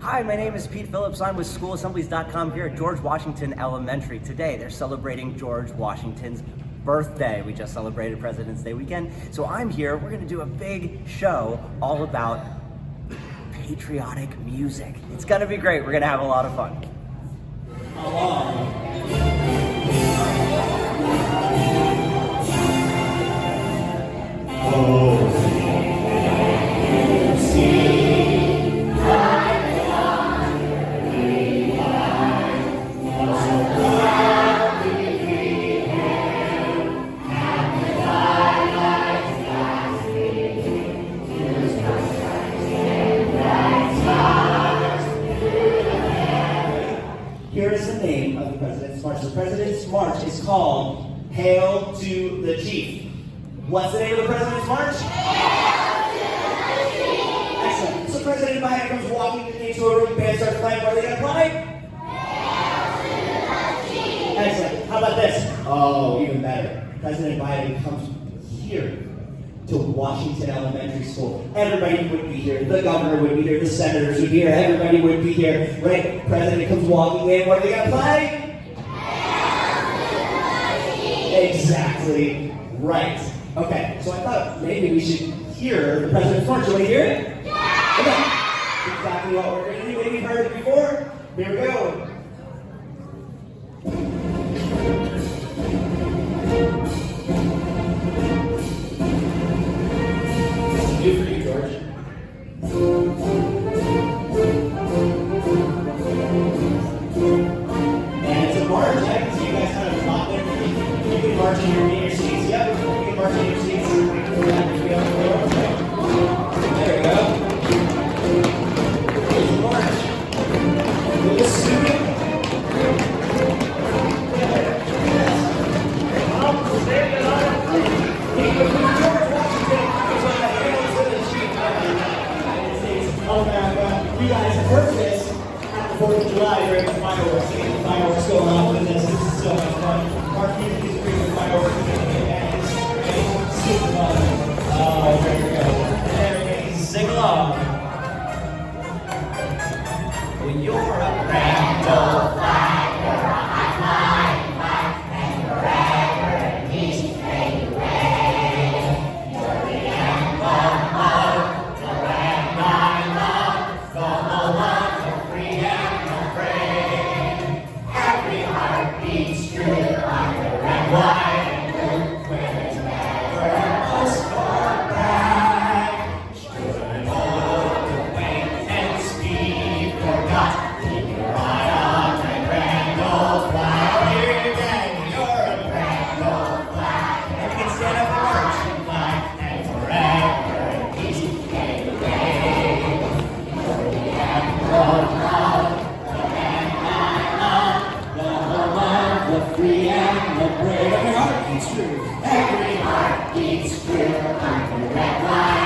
Hi, my name is Pete Phillips. I'm with SchoolAssemblies.com here at George Washington Elementary. Today, they're celebrating George Washington's birthday. We just celebrated President's Day weekend. So I'm here, we're gonna do a big show all about patriotic music. It's gonna be great. We're gonna have a lot of fun. Here is the name of the President's March. The President's March is called Hail to the Chief. What's the name of the President's March? Hail to the Chief! Excellent. So President Biden comes walking into a room, band starts playing. What are they going to play? Hail to the Chief! Excellent. How about this? Oh, even better. President Biden comes here to Washington Elementary School. Everybody would be here. The governor would be here. The senators would be here. Everybody would be here. Right? President comes walking in. What are they going to play? Exactly right. Okay, so I thought maybe we should hear the President's March. You want to hear it? Yeah! Okay. Exactly what we're going to do. Maybe you've heard it before. Here we go. Good for you, George. And it's a march. I can see you guys kind of locked there. You can march in your seats. Yep, you can march in your seats. There we go. Here's the march. With the student. You guys have heard this at the 4th of July during the fireworks. The fireworks going off with this. This is so much fun. Our music is great with fireworks. It's super fun. Oh, there we go. There we go. Sing along. When you're a grand old flag, you're a high flying flag, and forever peace fade away. You're the emblem of the land I love. The love of free and of brave. Every heart beats true under red, white, and blue. Where it's never boast or brag. Should old acquaintance be forgot? Keep your eye on the grand old flag. Here you go, you're a grand old flag. And we can stand up for marching flag. And forever peace fade away. The free and the brave. Every heart beats true. Every heart beats true. Under red light.